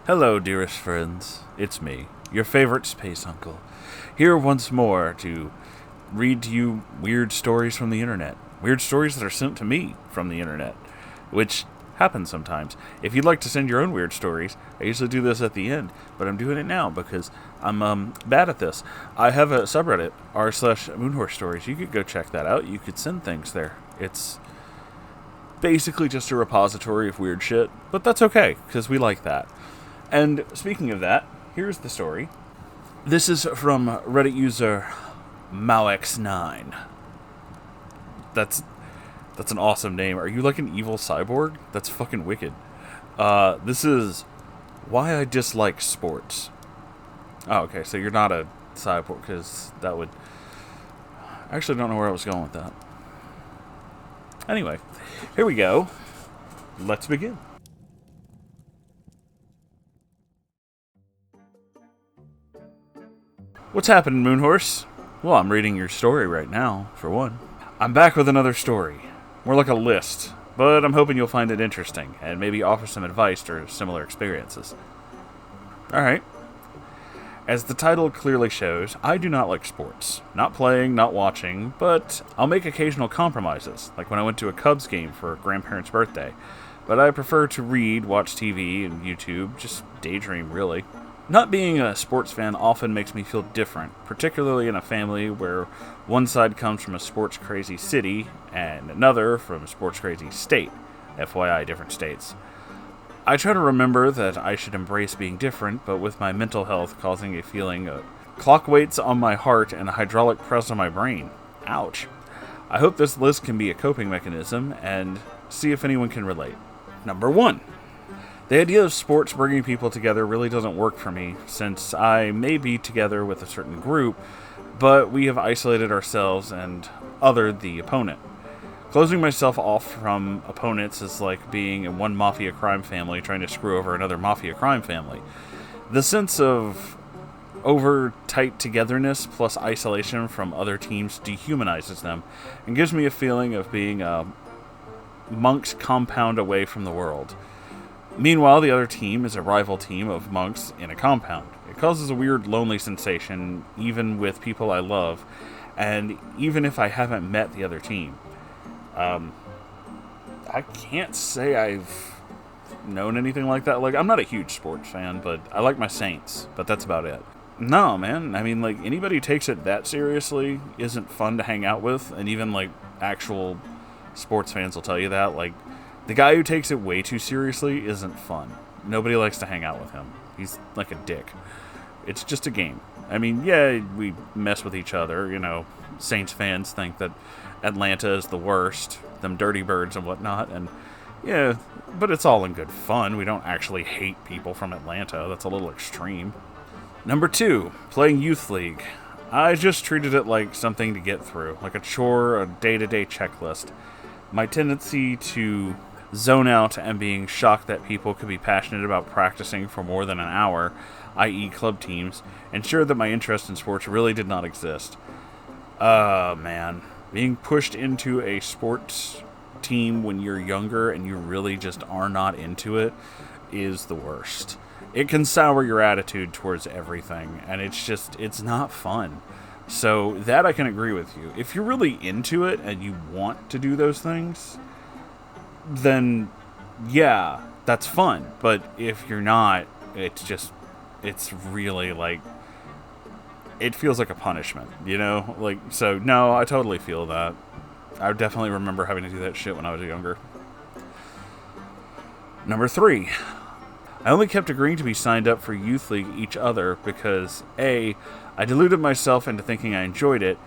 Hello, dearest friends. It's me, your favorite space uncle, here once more to read to you weird stories from the internet. Weird stories that are sent to me from the internet, which happens sometimes. If you'd like to send your own weird stories, I usually do this at the end, but I'm doing it now because I'm bad at this. I have a subreddit, r/Moonhorse stories. You could go check that out. You could send things there. It's basically just a repository of weird shit, but that's okay, because we like that. And speaking of that, here's the story. This is from Reddit user Maux9. That's an awesome name. Are you like an evil cyborg? That's fucking wicked. This is why I dislike sports. Oh, okay, so you're not a cyborg, because that would... I actually don't know where I was going with that. Anyway, here we go. Let's begin. What's happening, Moonhorse? Well, I'm reading your story right now, for one. I'm back with another story. More like a list, but I'm hoping you'll find it interesting, and maybe offer some advice or similar experiences. Alright. As the title clearly shows, I do not like sports. Not playing, not watching, but I'll make occasional compromises, like when I went to a Cubs game for a grandparent's birthday. But I prefer to read, watch TV, and YouTube, just daydream, really. Not being a sports fan often makes me feel different, particularly in a family where one side comes from a sports-crazy city and another from a sports-crazy state. FYI, different states. I try to remember that I should embrace being different, but with my mental health causing a feeling of clock weights on my heart and a hydraulic press on my brain. Ouch. I hope this list can be a coping mechanism, and see if anyone can relate. Number 1. The idea of sports bringing people together really doesn't work for me, since I may be together with a certain group, but we have isolated ourselves and othered the opponent. Closing myself off from opponents is like being in one mafia crime family trying to screw over another mafia crime family. The sense of over-tight togetherness plus isolation from other teams dehumanizes them and gives me a feeling of being a monk's compound away from the world. Meanwhile, the other team is a rival team of monks in a compound. It causes a weird lonely sensation, even with people I love, and even if I haven't met the other team. I can't say I've known anything like that. Like, I'm not a huge sports fan, but I like my Saints, but that's about it. No, man, I mean, like, anybody who takes it that seriously isn't fun to hang out with, and even, like, actual sports fans will tell you that. Like, the guy who takes it way too seriously isn't fun. Nobody likes to hang out with him. He's like a dick. It's just a game. I mean, yeah, we mess with each other, you know. Saints fans think that Atlanta is the worst, them dirty birds and whatnot, and yeah, but it's all in good fun. We don't actually hate people from Atlanta. That's a little extreme. Number 2, playing Youth League. I just treated it like something to get through, like a chore, a day-to-day checklist. My tendency to zone out and being shocked that people could be passionate about practicing for more than an hour, i.e. club teams, ensured that my interest in sports really did not exist. Man. Being pushed into a sports team when you're younger and you really just are not into it is the worst. It can sour your attitude towards everything, and it's not fun. So that I can agree with you. If you're really into it and you want to do those things, then yeah, that's fun. But if you're not, it's really like, it feels like a punishment, you know? Like, so no, I totally feel that. I definitely remember having to do that shit when I was younger. Number 3. I only kept agreeing to be signed up for Youth League each other because A, I deluded myself into thinking I enjoyed it,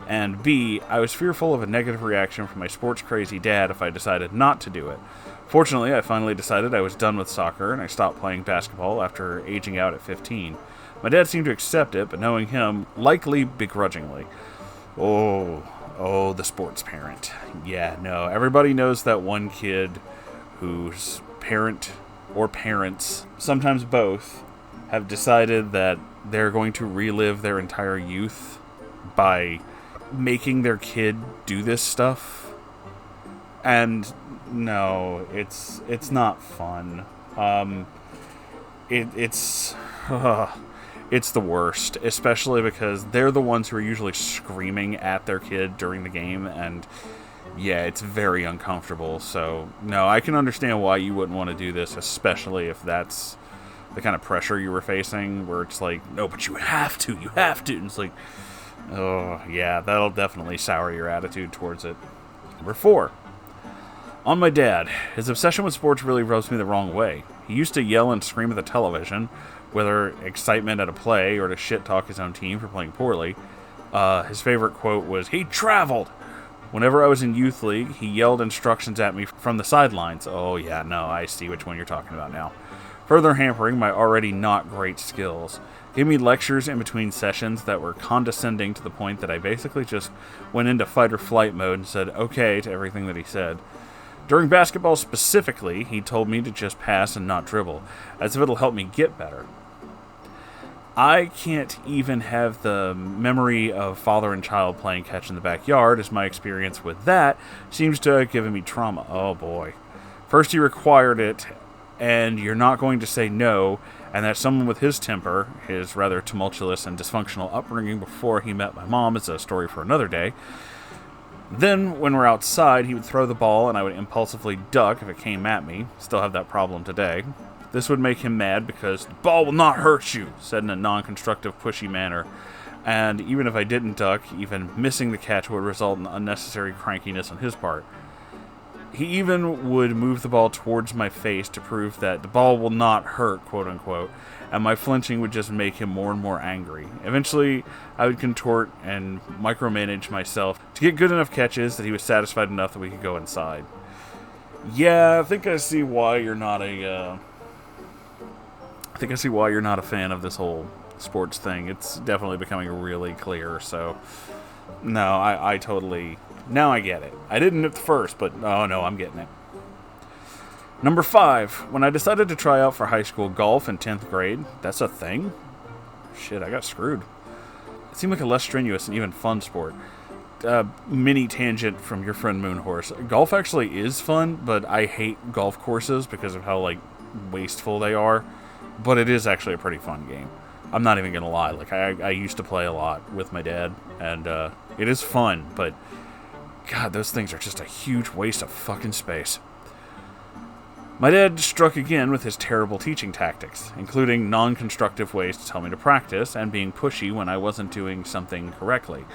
and B, I was fearful of a negative reaction from my sports-crazy dad if I decided not to do it. Fortunately, I finally decided I was done with soccer, and I stopped playing basketball after aging out at 15. My dad seemed to accept it, but knowing him, likely begrudgingly. Oh, the sports parent. Yeah, no, everybody knows that one kid whose parent or parents, sometimes both, have decided that they're going to relive their entire youth by making their kid do this stuff. And no, it's not fun. it's it's the worst, especially because they're the ones who are usually screaming at their kid during the game, and yeah, it's very uncomfortable. So no, I can understand why you wouldn't want to do this, especially if that's the kind of pressure you were facing, where it's like, no, but you have to, and it's like, oh yeah, that'll definitely sour your attitude towards it. Number 4. On my dad. His obsession with sports really rubs me the wrong way. He used to yell and scream at the television, whether excitement at a play or to shit-talk his own team for playing poorly. His favorite quote was, "He traveled!" Whenever I was in youth league, he yelled instructions at me from the sidelines. Oh yeah, no, I see which one you're talking about now. Further hampering my already not great skills. Gave me lectures in between sessions that were condescending to the point that I basically just went into fight or flight mode and said okay to everything that he said. During basketball specifically, he told me to just pass and not dribble, as if it'll help me get better. I can't even have the memory of father and child playing catch in the backyard, as my experience with that seems to have given me trauma. Oh boy. First he required it, and you're not going to say no, and that someone with his temper, his rather tumultuous and dysfunctional upbringing before he met my mom, is a story for another day. Then, when we're outside, he would throw the ball and I would impulsively duck if it came at me. Still have that problem today. This would make him mad because the ball will not hurt you, said in a non-constructive, pushy manner. And even if I didn't duck, even missing the catch would result in unnecessary crankiness on his part. He even would move the ball towards my face to prove that the ball will not hurt, quote-unquote, and my flinching would just make him more and more angry. Eventually, I would contort and micromanage myself to get good enough catches that he was satisfied enough that we could go inside. Yeah, I think I see why you're not a fan of this whole sports thing. It's definitely becoming really clear, so no, I totally... Now I get it. I didn't at first, but oh no, I'm getting it. Number 5. When I decided to try out for high school golf in 10th grade, that's a thing? Shit, I got screwed. It seemed like a less strenuous and even fun sport. Mini tangent from your friend Moonhorse. Golf actually is fun, but I hate golf courses because of how, wasteful they are. But it is actually a pretty fun game. I'm not even gonna lie. I used to play a lot with my dad, and it is fun, but God, those things are just a huge waste of fucking space. My dad struck again with his terrible teaching tactics, including non-constructive ways to tell me to practice and being pushy when I wasn't doing something correctly,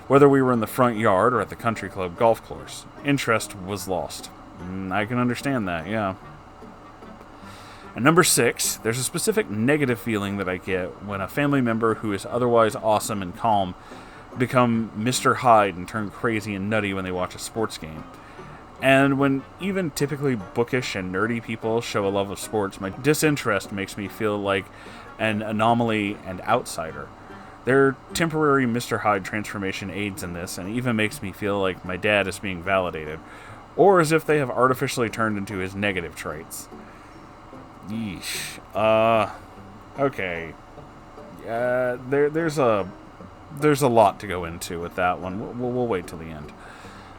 whether we were in the front yard or at the country club golf course. Interest was lost. I can understand that, yeah. And number 6, there's a specific negative feeling that I get when a family member who is otherwise awesome and calm become Mr. Hyde and turn crazy and nutty when they watch a sports game. And when even typically bookish and nerdy people show a love of sports, my disinterest makes me feel like an anomaly and outsider. Their temporary Mr. Hyde transformation aids in this, and even makes me feel like my dad is being validated, or as if they have artificially turned into his negative traits. Yeesh. Okay. There's a lot to go into with that one. We'll wait till the end.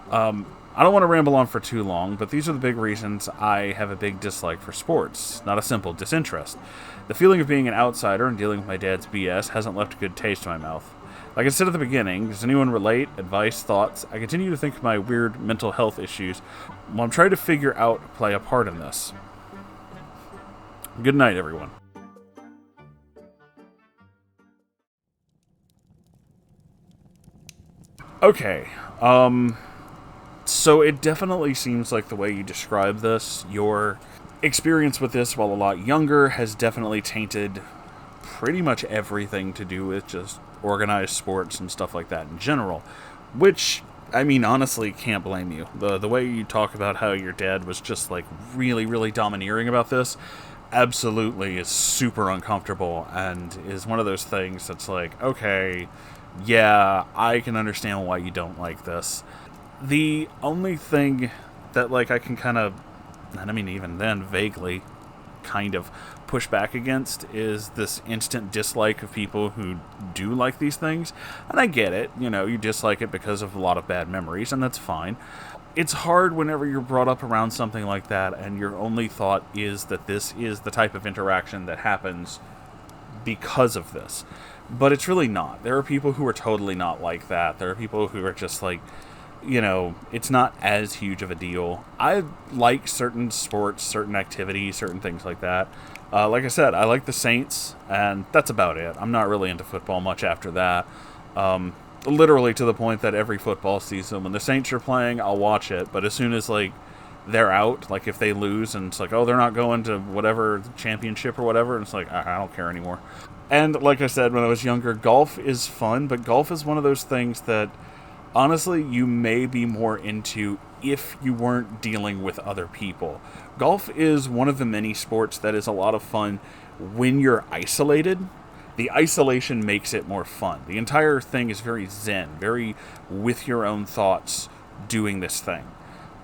I don't want to ramble on for too long, but these are the big reasons I have a big dislike for sports, not a simple disinterest. The feeling of being an outsider and dealing with my dad's BS hasn't left a good taste in my mouth. Like I said at the beginning, does anyone relate? Advice? Thoughts? I continue to think my weird mental health issues while I'm trying to figure out play a part in this. Good night, everyone. Okay, so it definitely seems like the way you describe this, your experience with this while a lot younger has definitely tainted pretty much everything to do with just organized sports and stuff like that in general, which, I mean, honestly, can't blame you. The way you talk about how your dad was just, really, really domineering about this, absolutely is super uncomfortable, and is one of those things that's okay, yeah, I can understand why you don't like this. The only thing that, I can kind of, and I mean, even then, vaguely kind of push back against is this instant dislike of people who do like these things. And I get it, you dislike it because of a lot of bad memories, and that's fine. it's hard whenever you're brought up around something like that and your only thought is that this is the type of interaction that happens because of this. But it's really not. There are people who are totally not like that. There are people who are just like, it's not as huge of a deal. I like certain sports, certain activities, certain things like that. Like I said, I like the Saints, and that's about it. I'm not really into football much after that. Literally to the point that every football season, when the Saints are playing, I'll watch it. But as soon as, they're out, if they lose, and it's like, oh, they're not going to whatever championship or whatever, and it's like, I don't care anymore. And like I said, when I was younger, golf is fun, but golf is one of those things that, honestly, you may be more into if you weren't dealing with other people. Golf is one of the many sports that is a lot of fun when you're isolated. The isolation makes it more fun. The entire thing is very zen, very with your own thoughts doing this thing.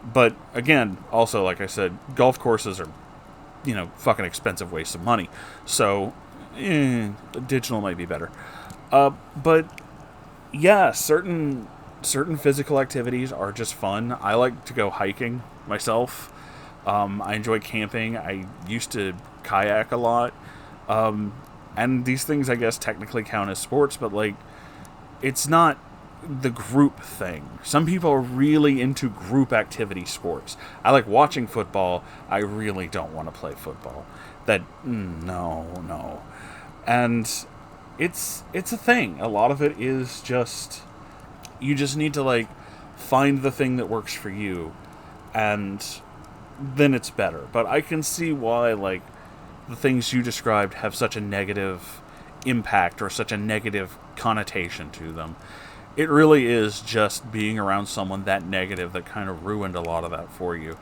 But again, also, like I said, golf courses are, fucking expensive wastes of money. So, digital might be better. But yeah, certain physical activities are just fun. I like to go hiking myself. I enjoy camping. I used to kayak a lot. And these things, I guess, technically count as sports, but, it's not the group thing. Some people are really into group activity sports. I like watching football. I really don't want to play football. No. And it's a thing. A lot of it is just, you just need to, find the thing that works for you, and then it's better. But I can see why, the things you described have such a negative impact or such a negative connotation to them. It really is just being around someone that negative that kind of ruined a lot of that for you.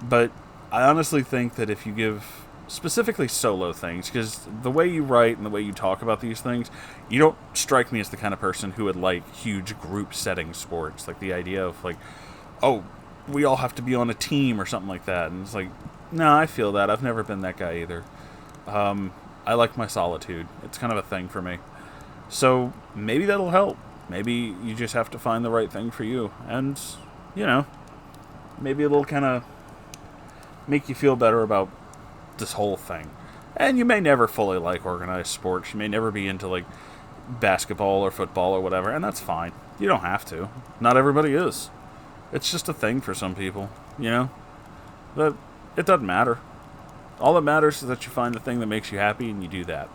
But I honestly think that if you give specifically solo things, because the way you write and the way you talk about these things, you don't strike me as the kind of person who would like huge group setting sports. The idea of oh, we all have to be on a team or something like that. And it's no, I feel that. I've never been that guy either. I like my solitude. It's kind of a thing for me. So maybe that'll help. Maybe you just have to find the right thing for you. And, maybe it'll kind of make you feel better about this whole thing. And you may never fully like organized sports. You may never be into, basketball or football or whatever. And that's fine. You don't have to. Not everybody is. It's just a thing for some people, But it doesn't matter. All that matters is that you find the thing that makes you happy and you do that.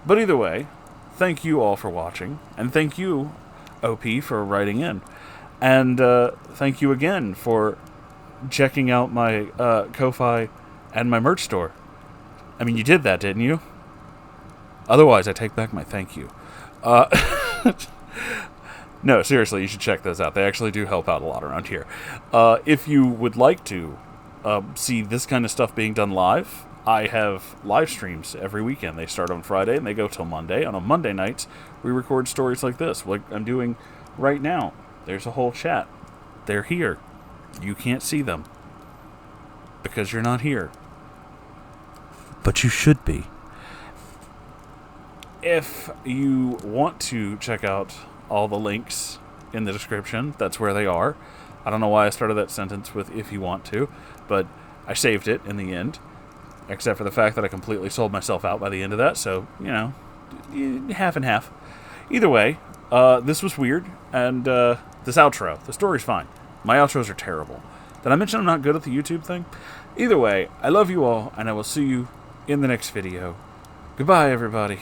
But either way, thank you all for watching. And thank you, OP, for writing in. And thank you again for checking out my Ko-Fi and my merch store. I mean, you did that, didn't you? Otherwise, I take back my thank you. No, seriously, you should check those out. They actually do help out a lot around here. If you would like to see this kind of stuff being done live, I have live streams every weekend. They start on Friday and they go till Monday. And on Monday nights, we record stories like this, like I'm doing right now. There's a whole chat. They're here. You can't see them because you're not here. But you should be. If you want to check out all the links in the description, that's where they are. I don't know why I started that sentence with if you want to, but I saved it in the end, except for the fact that I completely sold myself out by the end of that, so, half and half. Either way, this was weird, and this outro, the story's fine. My outros are terrible. Did I mention I'm not good at the YouTube thing? Either way, I love you all, and I will see you in the next video. Goodbye, everybody.